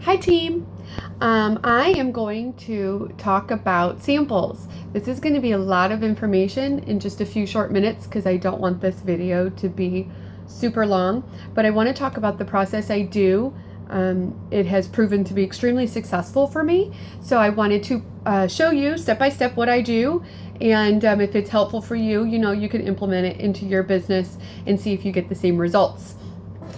Hi team. I am going to talk about samples. This is going to be a lot of information in just a few short minutes because I don't want this video to be super long, but I want to talk about the process I do. It has proven to be extremely successful for me, so I wanted to show you step by step what I do, and if it's helpful for you, you can implement it into your business and see if you get the same results.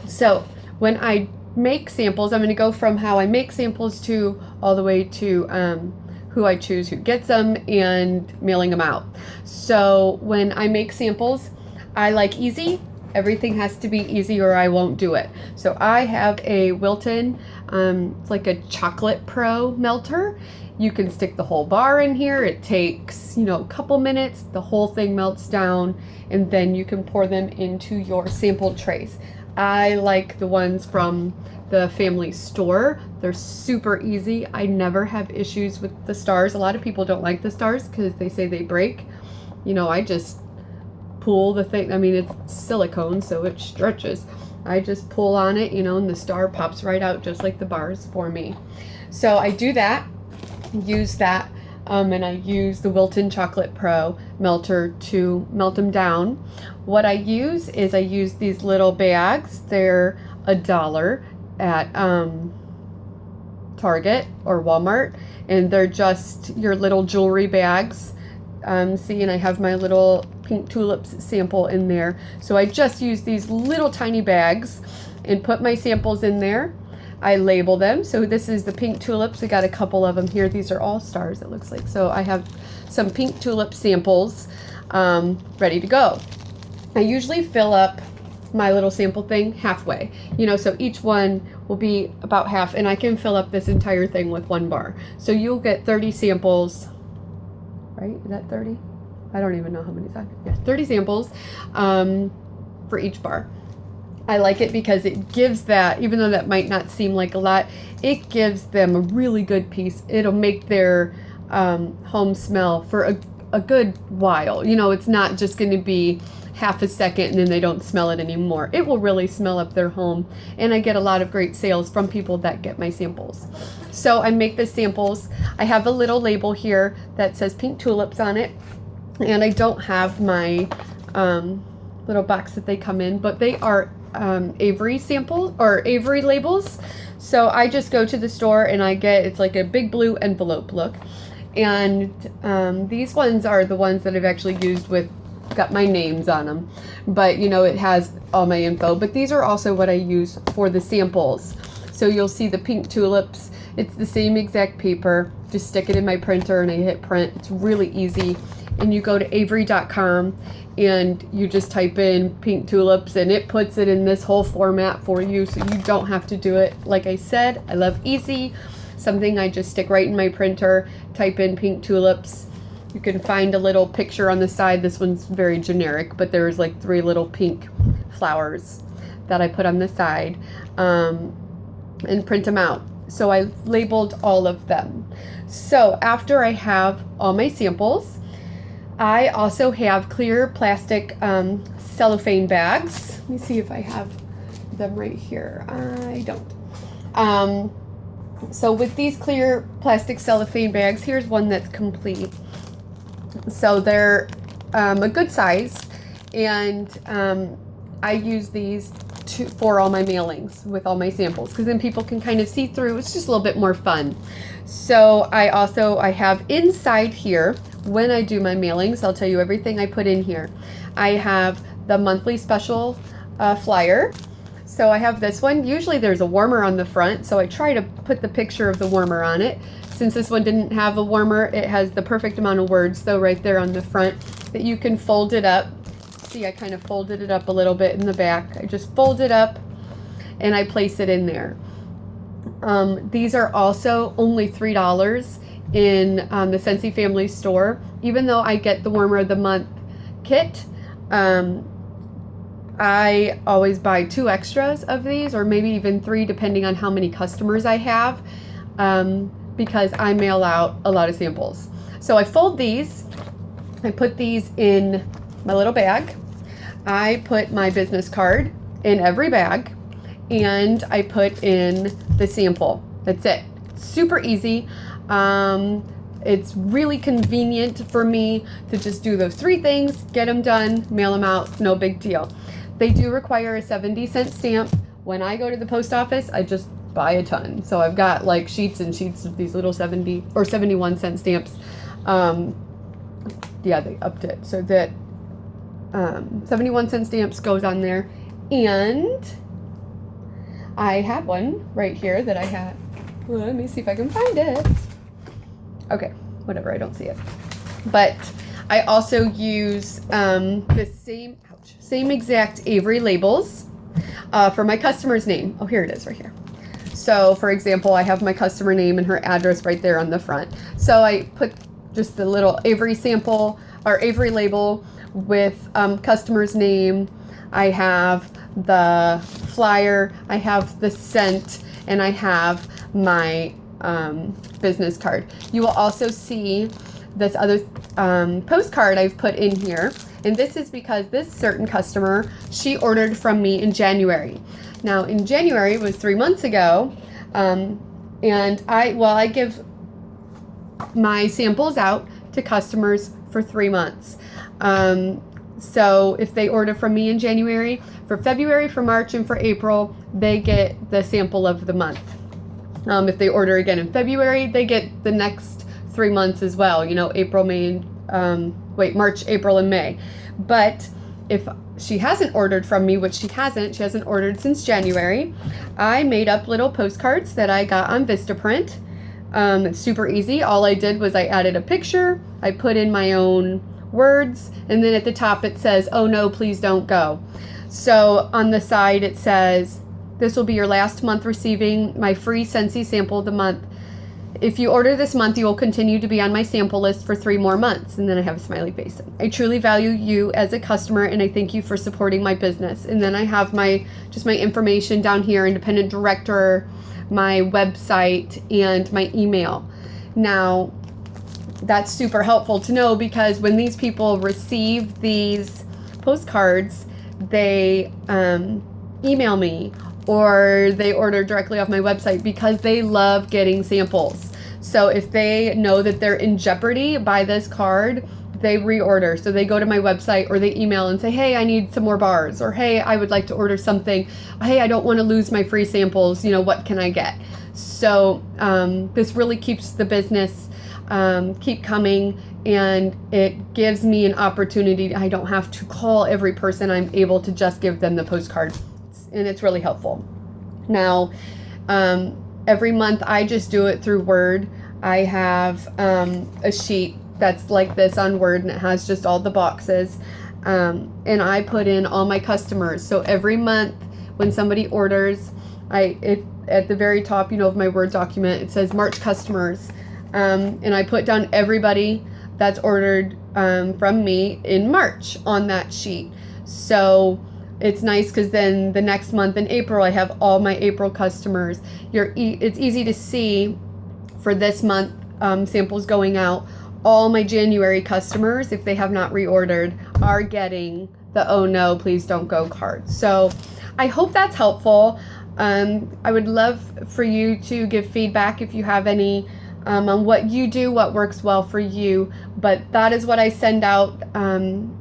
So when I make samples, I'm going to go from how I make samples to all the way to who I choose who gets them and mailing them out. So when I make samples, I like easy. Everything has to be easy or I won't do it. So I have a Wilton, it's like a Chocolate Pro melter. You can stick the whole bar in here. It takes, a couple minutes. The whole thing melts down, and then you can pour them into your sample trays. I like the ones from the family store. They're super easy. I never have issues with the stars. A lot of people don't like the stars because they say they break. I just pull the thing. I mean, it's silicone, so it stretches. I just pull on it, and the star pops right out just like the bars for me. So I do that, use that, and I use the Wilton Chocolate Pro melter to melt them down. What I use is I use these little bags. They're $1 at Target or Walmart, and they're just your little jewelry bags. See, and I have my little pink tulips sample in there. So I just use these little tiny bags and put my samples in there. I label them. So this is the pink tulips. I got a couple of them here. These are all stars, it looks like. So I have some pink tulip samples ready to go. I usually fill up my little sample thing halfway, so each one will be about half, and I can fill up this entire thing with one bar. So you'll get 30 samples, right? Is that 30? I don't even know how many. Yes, 30 samples for each bar. I like it because it gives that, even though that might not seem like a lot, it gives them a really good piece. It'll make their home smell for a good while. It's not just going to be half a second and then they don't smell it anymore. It will really smell up their home, and I get a lot of great sales from people that get my samples. So I make the samples. I have a little label here that says pink tulips on it, and I don't have my little box that they come in, but they are Avery samples or Avery labels. So I just go to the store and it's like a big blue envelope look, and these ones are the ones that I've actually used got my names on them, but it has all my info. But these are also what I use for the samples. So you'll see the pink tulips. It's the same exact paper. Just stick it in my printer and I hit print. It's really easy. And you go to avery.com and you just type in pink tulips and it puts it in this whole format for you, so you don't have to do it. Like I said, I love easy. Something I just stick right in my printer, type in pink tulips. You can find a little picture on the side. This one's very generic, but there's like 3 little pink flowers that I put on the side and print them out. So I labeled all of them. So after I have all my samples, I also have clear plastic cellophane bags. Let me see if I have them right here. I don't. So with these clear plastic cellophane bags, here's one that's complete. So they're a good size, and I use these for all my mailings with all my samples, because then people can kind of see through. It's just a little bit more fun. So I have inside here, when I do my mailings, I'll tell you everything I put in here. I have the monthly special flyer. So I have this one. Usually there's a warmer on the front, so I try to put the picture of the warmer on it. Since this one didn't have a warmer, it has the perfect amount of words, though, right there on the front, that you can fold it up. See, I kind of folded it up a little bit in the back. I just fold it up and I place it in there. These are also only $3 in the Scentsy family store. Even though I get the warmer of the month kit, I always buy 2 extras of these, or maybe even 3, depending on how many customers I have, because I mail out a lot of samples. So I fold these. I put these in my little bag. I put my business card in every bag, and I put in the sample That's it. Super easy. It's really convenient for me to just do those 3 things, get them done, mail them out, no big deal. They do require a 70-cent stamp. When I go to the post office, I just buy a ton. So I've got like sheets and sheets of these little 70 or 71-cent stamps. Yeah, they upped it so that 71-cent stamps goes on there. And I have one right here that I had. Let me see if I can find it. Okay, whatever, I don't see it. But I also use the same exact Avery labels for my customer's name. Oh, here it is right here. So, for example, I have my customer name and her address right there on the front. So I put just the little Avery sample or Avery label with customer's name. I have the flyer, I have the scent, and I have my business card. You will also see this other postcard I've put in here, and this is because this certain customer, she ordered from me in January. Now in January was 3 months ago, and I give my samples out to customers for 3 months. So if they order from me in January, for February, for March, and for April, they get the sample of the month. If they order again in February, they get the next 3 months as well. You know, April, May, March, April, and May. But if she hasn't ordered from me, which she hasn't ordered since January, I made up little postcards that I got on Vistaprint. It's super easy. All I did was I added a picture, I put in my own words, and then at the top it says, "Oh no, please don't go." So on the side it says, "This will be your last month receiving my free Scentsy sample of the month. If you order this month, you will continue to be on my sample list for 3 more months." And then I have a smiley face. "I truly value you as a customer, and I thank you for supporting my business." And then I have my information down here, independent director, my website, and my email. Now, that's super helpful to know, because when these people receive these postcards, they email me or they order directly off my website because they love getting samples. So if they know that they're in jeopardy by this card, they reorder. So they go to my website or they email and say, "Hey, I need some more bars," or "Hey, I would like to order something. Hey, I don't want to lose my free samples. You know, what can I get?" So this really keeps the business keep coming, and it gives me an opportunity. I don't have to call every person. I'm able to just give them the postcard, and it's really helpful. Now, every month I just do it through Word. I have a sheet that's like this on Word, and it has just all the boxes, and I put in all my customers. So every month when somebody orders, at the very top, of my Word document, it says March customers. And I put down everybody that's ordered from me in March on that sheet. So it's nice because then the next month in April, I have all my April customers. It's easy to see for this month samples going out. All my January customers, if they have not reordered, are getting the "Oh no, please don't go" card. So I hope that's helpful. I would love for you to give feedback if you have any on what you do, what works well for you. But that is what I send out, and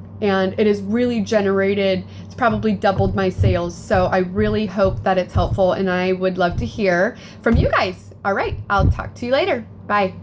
it has really generated, it's probably doubled my sales. So I really hope that it's helpful, and I would love to hear from you guys. All right, I'll talk to you later. Bye.